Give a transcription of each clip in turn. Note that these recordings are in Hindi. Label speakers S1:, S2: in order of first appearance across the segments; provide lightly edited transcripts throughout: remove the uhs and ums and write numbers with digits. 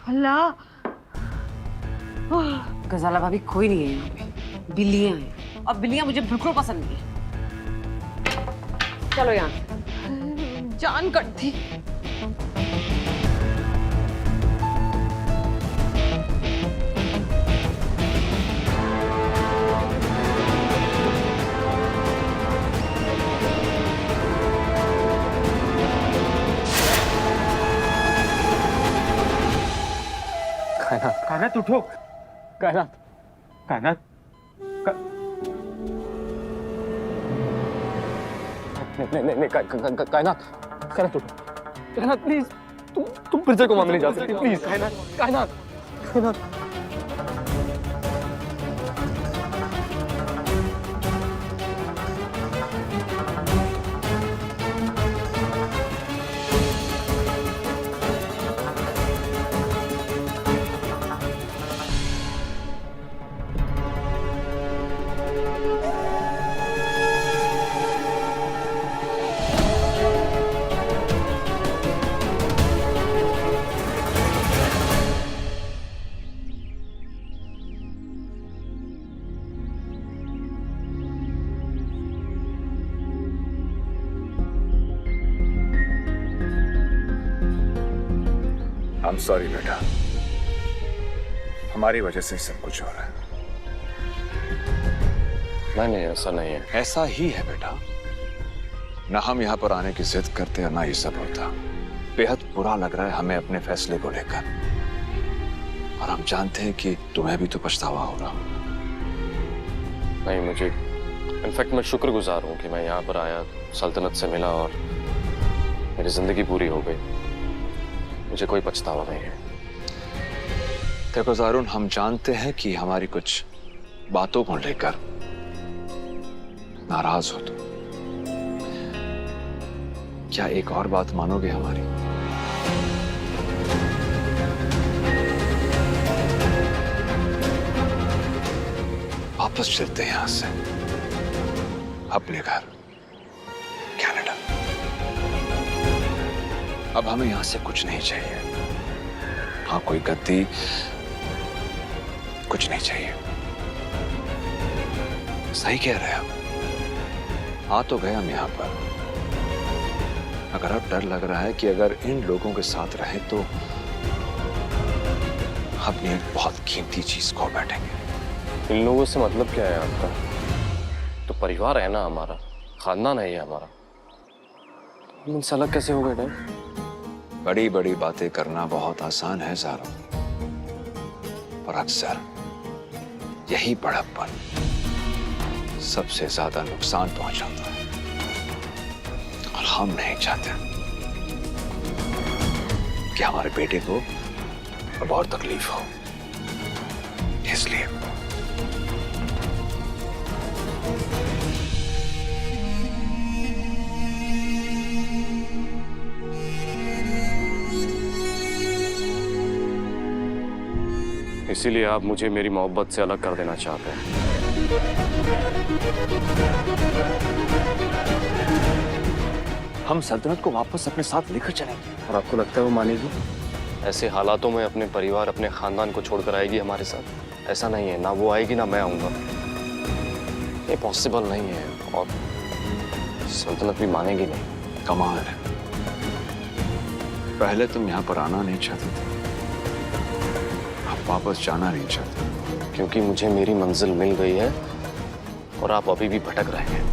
S1: अल्लाह।
S2: गजाला भाभी कोई नहीं है यहाँ पे, बिल्लियां हैं और बिल्लियां मुझे बिल्कुल पसंद नहीं है। चलो यहाँ से।
S1: जान कटती।
S3: कायनात, कायनात उठो। कायनात, कायनात, नहीं, कायनात, कायनात उठो। कायनात प्लीज, तुम फिर से कोमा में नहीं जा सकती प्लीज। कायनात, कायनात, कायनात।
S4: I'm sorry बेटा, हमारी वजह से सब कुछ हो रहा है।
S3: नहीं, ऐसा नहीं है।
S4: ऐसा ही है बेटा, ना हम यहाँ पर आने की जिद करते और ना ये सब होता। बेहद बुरा लग रहा है हमें अपने फैसले को लेकर, और हम जानते हैं कि तुम्हें भी तो पछतावा हो रहा।
S3: नहीं, मुझे इनफैक्ट मैं शुक्रगुजार हूँ कि मैं यहाँ पर आया, सल्तनत से मिला और मेरी जिंदगी पूरी हो गई। मुझे कोई पछतावा नहीं है।
S4: देखो ज़ारून, हम जानते हैं कि हमारी कुछ बातों को लेकर नाराज हो तुम। क्या एक और बात मानोगे हमारी? वापस चलते हैं यहां से अपने घर कनाडा। अब हमें यहां से कुछ नहीं चाहिए। हाँ, कोई गद्दी, कुछ नहीं चाहिए। सही कह रहे हो। आ तो गए हम यहाँ पर, मगर अब डर लग रहा है कि अगर इन लोगों के साथ रहे तो अपनी एक बहुत कीमती चीज खो बैठेंगे।
S3: इन लोगों से मतलब क्या है आपका? तो परिवार है ना हमारा, खानदान है ये हमारा। इनसे अलग कैसे हो गए डैड?
S4: बड़ी बड़ी बातें करना बहुत आसान है ज़ारो, पर अक्सर यही बड़प्पन सबसे ज्यादा नुकसान पहुंचाता है, और हम नहीं चाहते कि हमारे बेटे को अब और तकलीफ हो। इसलिए
S3: इसीलिए आप मुझे मेरी मोहब्बत से अलग कर देना चाहते हैं।
S4: हम सल्तनत को वापस अपने साथ लेकर चलेंगे।
S3: और आपको लगता है वो मानेगी? ऐसे हालातों में अपने परिवार, अपने खानदान को छोड़कर आएगी हमारे साथ? ऐसा नहीं है, ना वो आएगी ना मैं आऊंगा। ये पॉसिबल नहीं है, और सल्तनत भी मानेगी नहीं।
S4: कमाल है, पहले तुम यहाँ पर आना नहीं चाहते थे, अब वापस जाना नहीं चाहते।
S3: क्योंकि मुझे मेरी मंजिल मिल गई है और आप अभी भी भटक रहे हैं।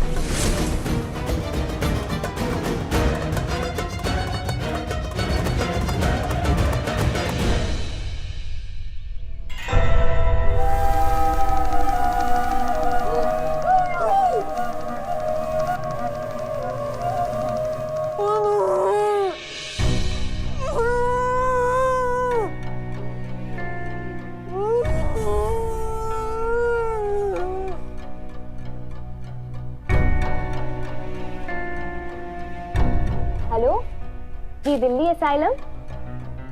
S5: हेलो जी, दिल्ली असाइलम।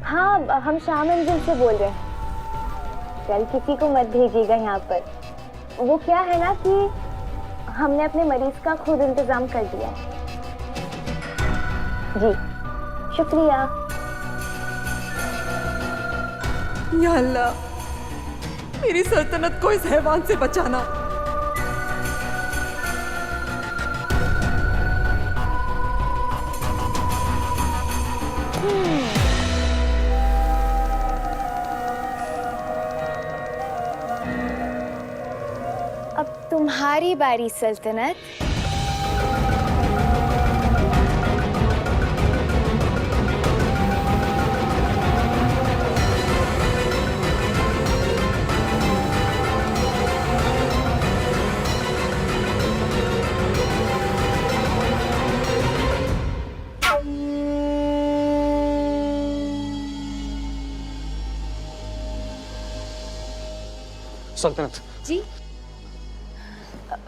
S5: हाँ, हम शाह मंजिल से बोल रहे हैं। कल किसी को मत भेजिएगा यहाँ पर। वो क्या है ना कि हमने अपने मरीज का खुद इंतजाम कर दिया है। जी शुक्रिया।
S2: या अल्लाह, मेरी सल्तनत को इस हैवान से बचाना।
S5: अब तुम्हारी बारी सल्तनत।
S3: सल्तनत,
S5: जी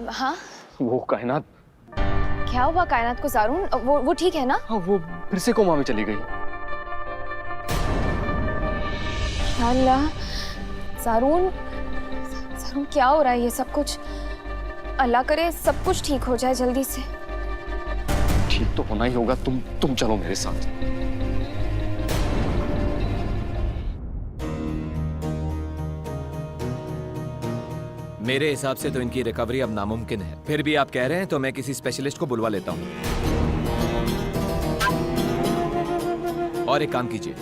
S5: हाँ,
S3: वो कायनात,
S5: क्या हुआ कायनात को ज़ारून? वो ठीक है ना?
S3: हाँ वो फिर से कोमा में चली गई।
S5: या अल्लाह, ज़ारून ज़ारून क्या हो रहा है ये सब कुछ? अल्लाह करे सब कुछ ठीक हो जाए जल्दी से।
S3: ठीक तो होना ही होगा। तुम चलो मेरे साथ।
S1: मेरे हिसाब से तो इनकी रिकवरी अब नामुमकिन है। फिर भी आप कह रहे हैं तो मैं किसी स्पेशलिस्ट को बुलवा लेता हूँ। और एक काम कीजिए,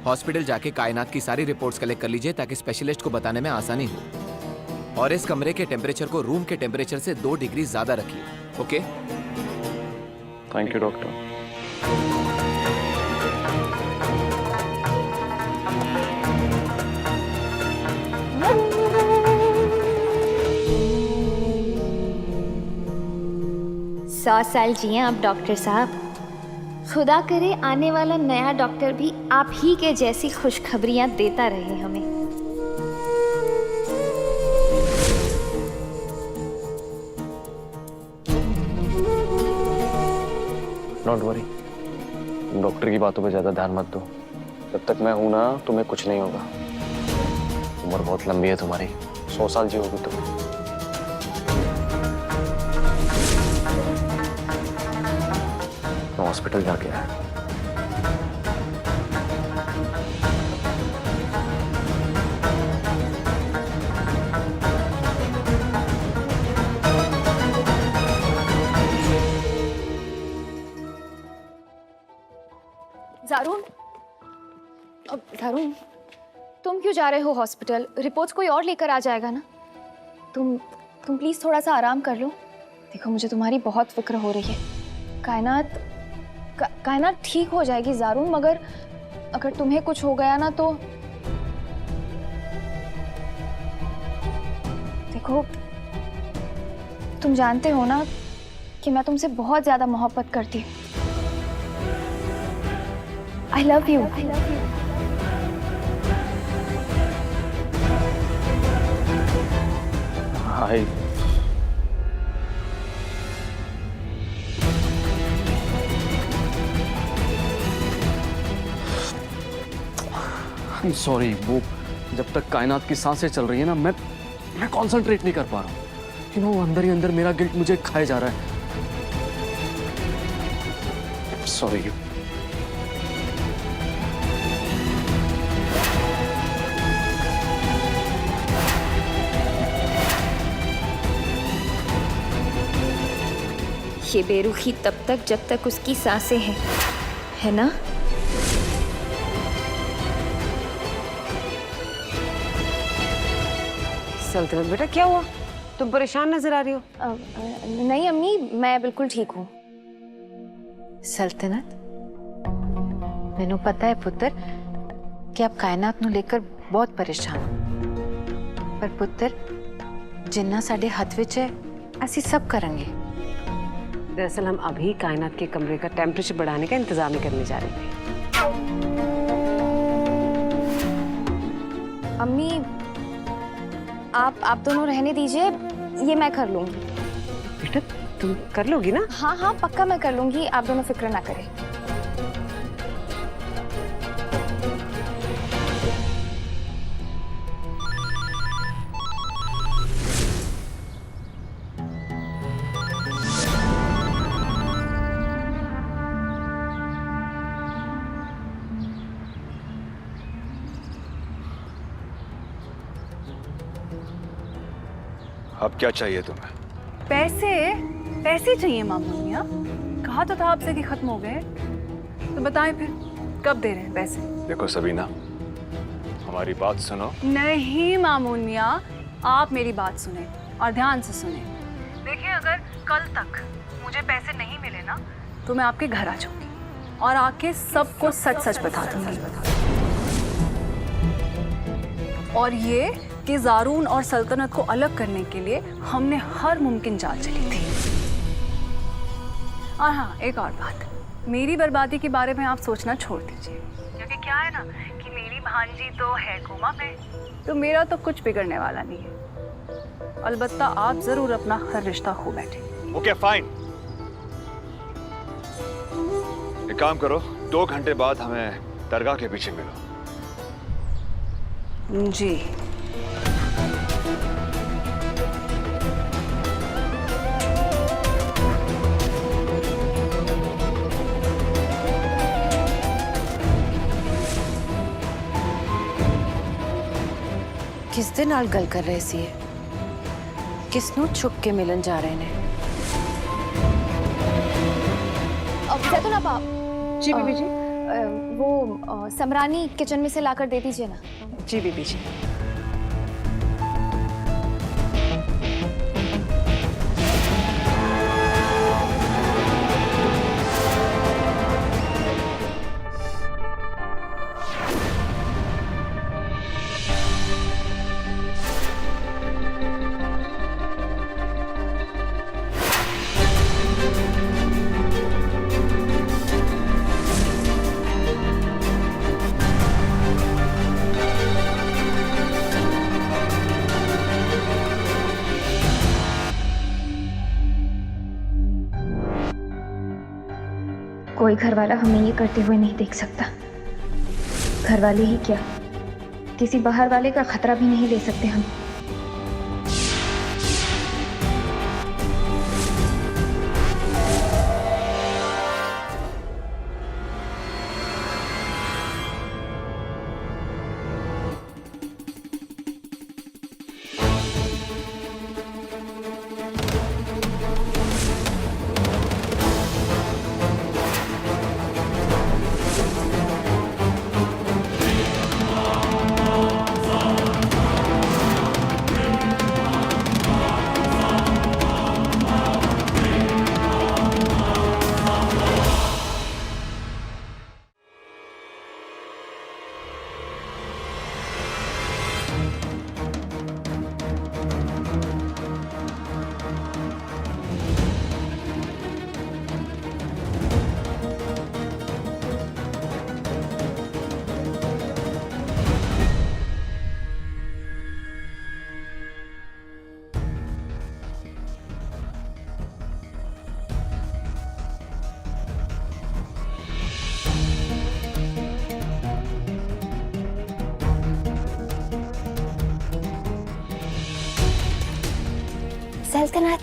S1: हॉस्पिटल जाके कायनात की सारी रिपोर्ट्स कलेक्ट कर लीजिए ताकि स्पेशलिस्ट को बताने में आसानी हो। और इस कमरे के टेम्परेचर को रूम के टेम्परेचर से 2 डिग्री ज्यादा रखिए। ओके?
S3: Thank you doctor.
S5: सौ साल जिए आप डॉक्टर साहब। खुदा करे आने वाला नया डॉक्टर भी आप ही के जैसी खुशखबरियां देता रहे हमें।
S3: डोंट वरी, डॉक्टर की बातों पे ज्यादा ध्यान मत दो। जब तक मैं हूं ना, तुम्हें कुछ नहीं होगा। उम्र बहुत लंबी है तुम्हारी, 100 साल जियोगी तुम। हॉस्पिटल जाके आया।
S5: ज़ारून, अब ज़ारून, तुम क्यों जा रहे हो हॉस्पिटल? रिपोर्ट्स कोई और लेकर आ जाएगा ना। तुम प्लीज थोड़ा सा आराम कर लो। देखो मुझे तुम्हारी बहुत फिक्र हो रही है। कायनात ठीक हो जाएगी ज़ारून, मगर अगर तुम्हें कुछ हो गया ना तो देखो, तुम जानते हो ना कि मैं तुमसे बहुत ज्यादा मोहब्बत करती हूँ। I love you.
S3: Hi. I'm sorry, वो जब तक कायनात की सांसें चल रही है ना, मैं कंसंट्रेट नहीं कर पा रहा हूँ। कि वो अंदर ही अंदर मेरा गिल्ट मुझे खाए जा रहा है। सॉरी।
S5: ये बेरुखी तब तक जब तक उसकी सांसें हैं, है ना?
S2: सल्तनत बेटा, क्या हुआ? तुम परेशान नजर आ रही हो।
S5: नहीं अम्मी, मैं बिल्कुल ठीक हूँ।
S6: सल्तनत, मैनू पता है पुत्र कि आप कायनात नू लेकर बहुत परेशान हो, पर पुत्र जिन्ना साडे हथ विच है असी सब करेंगे।
S2: दरअसल हम अभी कायनात के कमरे का टेम्परेचर बढ़ाने का इंतजाम ही करने जा रहे थे।
S5: अम्मी, आप दोनों रहने दीजिए, ये मैं कर लूंगी।
S2: बेटा तुम कर लोगी ना?
S5: हाँ हाँ पक्का मैं कर लूंगी, आप दोनों फिक्र ना करें।
S4: अब क्या चाहिए तुम्हें?
S7: पैसे पैसे चाहिए मामू मियाँ। कहा तो था आपसे कि खत्म हो गए, तो बताएं फिर कब दे रहे हैं पैसे?
S4: देखो सबीना, हमारी बात सुनो।
S7: नहीं मामून मियाँ, आप मेरी बात सुने और ध्यान से सुने। देखिए, अगर कल तक मुझे पैसे नहीं मिले ना तो मैं आपके घर आ जाऊंगी और आके सबको सच सच बता दूंगी। और ये कि ज़ारून और सल्तनत को अलग करने के लिए हमने हर मुमकिन चाल चली थी। और हाँ, एक और बात, मेरी बर्बादी के बारे में आप सोचना छोड़ दीजिए, क्योंकि क्या है ना कि मेरी भांजी तो है कोमा में, तो मेरा तो कुछ बिगड़ने वाला नहीं है। अलबत्ता आप जरूर अपना हर रिश्ता खो बैठे।
S4: ओके फाइन, एक काम करो, 2 घंटे बाद हमें दरगाह के पीछे मिलो।
S7: जी।
S6: किस दे नाल गल कर रहे सी? किसनों छुप के मिलन जा रहे ने?
S5: अब सेतु ना पाप।
S7: जी बीबी जी।
S5: वो समरानी किचन में से लाकर दे दीजिए ना।
S7: जी बीबी जी।
S5: कोई घर वाला हमें ये करते हुए नहीं देख सकता। घर वाले ही क्या, किसी बाहर वाले का खतरा भी नहीं ले सकते हम। सल्तनत,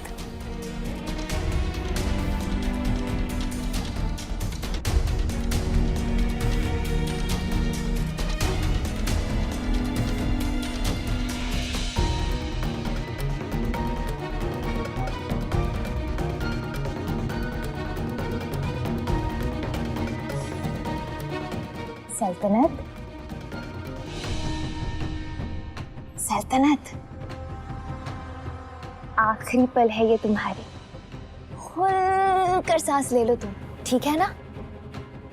S5: सल्तनत, सल्तनत, आखिरी पल है ये तुम्हारे। खुलकर सांस ले लो तुम, ठीक है ना?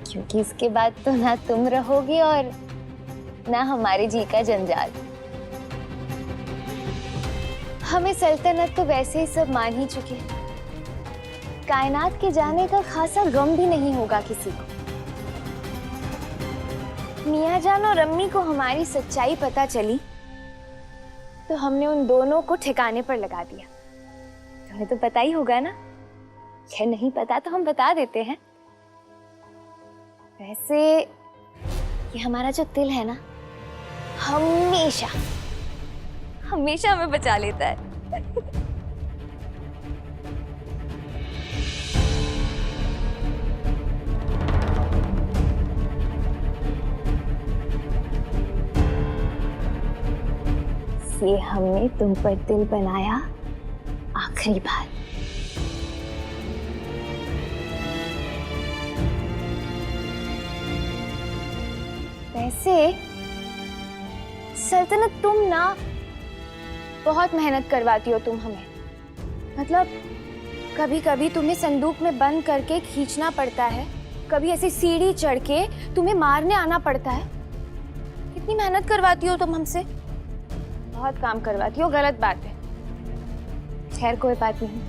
S5: क्योंकि इसके बाद तो ना तुम रहोगी और ना हमारे जी का जंजाल। हमें सल्तनत तो वैसे ही सब मान ही चुके। कायनात के जाने का खासा गम भी नहीं होगा किसी को। मियाँ जान और अम्मी को हमारी सच्चाई पता चली तो हमने उन दोनों को ठिकाने पर लगा दिया। तुम्हें तो पता ही होगा ना? क्या नहीं पता तो हम बता देते हैं। वैसे ये हमारा जो दिल है ना, हमेशा हमेशा हमें बचा लेता है। ये हमने तुम पर दिल बनाया आखिरी बार। वैसे सल्तनत, तुम ना बहुत मेहनत करवाती हो तुम हमें। मतलब कभी कभी तुम्हें संदूक में बंद करके खींचना पड़ता है, कभी ऐसी सीढ़ी चढ़ के तुम्हें मारने आना पड़ता है। कितनी मेहनत करवाती हो तुम हमसे, बहुत काम करवाती हो, गलत बात है। खैर कोई बात नहीं।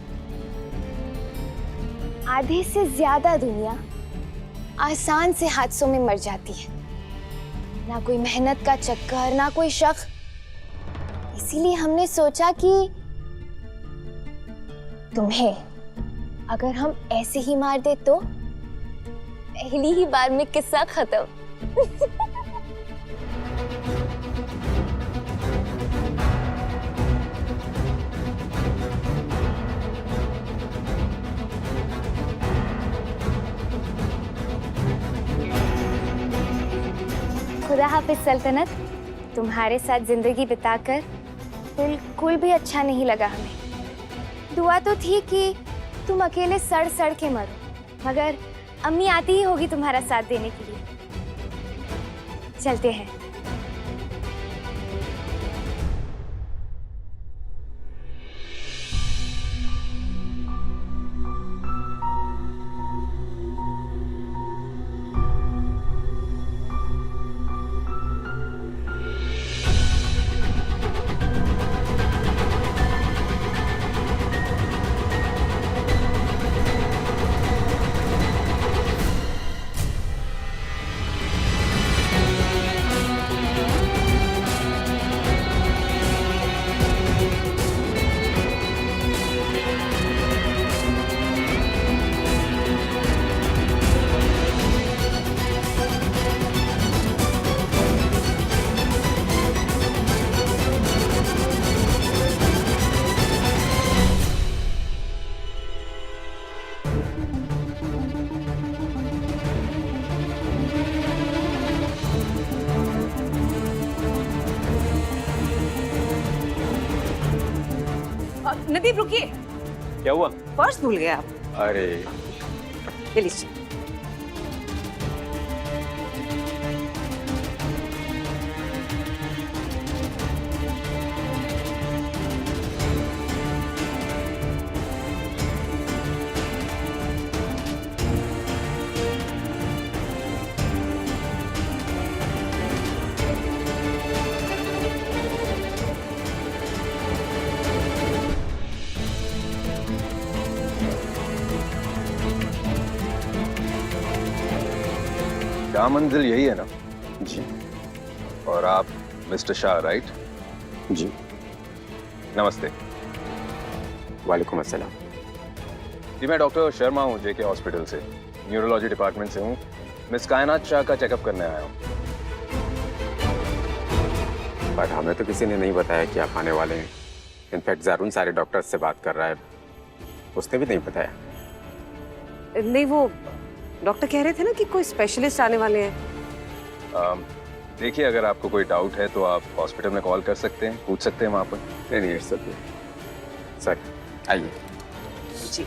S5: आधे से ज्यादा दुनिया आसान से हादसों में मर जाती है, ना कोई मेहनत का चक्कर, ना कोई शक। इसीलिए हमने सोचा कि तुम्हें अगर हम ऐसे ही मार दे तो पहली ही बार में किस्सा खत्म। खुदा हाफिज सल्तनत, तुम्हारे साथ जिंदगी बिताकर बिल्कुल भी अच्छा नहीं लगा हमें। दुआ तो थी कि तुम अकेले सड़ सड़ के मरो, मगर अम्मी आती ही होगी तुम्हारा साथ देने के लिए। चलते हैं।
S2: नदीप रुकिए,
S3: क्या हुआ?
S2: पर्स भूल गए आप।
S3: अरे
S2: ये लीजिए।
S3: क्या मंजिल यही है ना? जी। और आप मिस्टर शाह, राइट? जी। नमस्ते। वालेकुम अस्सलाम। जी मैं डॉक्टर शर्मा हूँ, जेके हॉस्पिटल से, न्यूरोलॉजी डिपार्टमेंट से हूँ। मिस कायनात शाह का चेकअप करने आया हूँ।
S8: बट हमें तो किसी ने नहीं बताया कि आप आने वाले हैं। इनफैक्ट ज़ारून सारे डॉक्टर्स से बात कर रहा है, उसने भी नहीं बताया।
S2: नहीं, वो डॉक्टर कह रहे थे ना कि कोई स्पेशलिस्ट आने वाले हैं।
S3: देखिए, अगर आपको कोई डाउट है तो आप हॉस्पिटल में कॉल कर सकते हैं, पूछ सकते हैं वहाँ पर।
S8: नहीं, इट्स ओके सर, आइए।
S2: जी।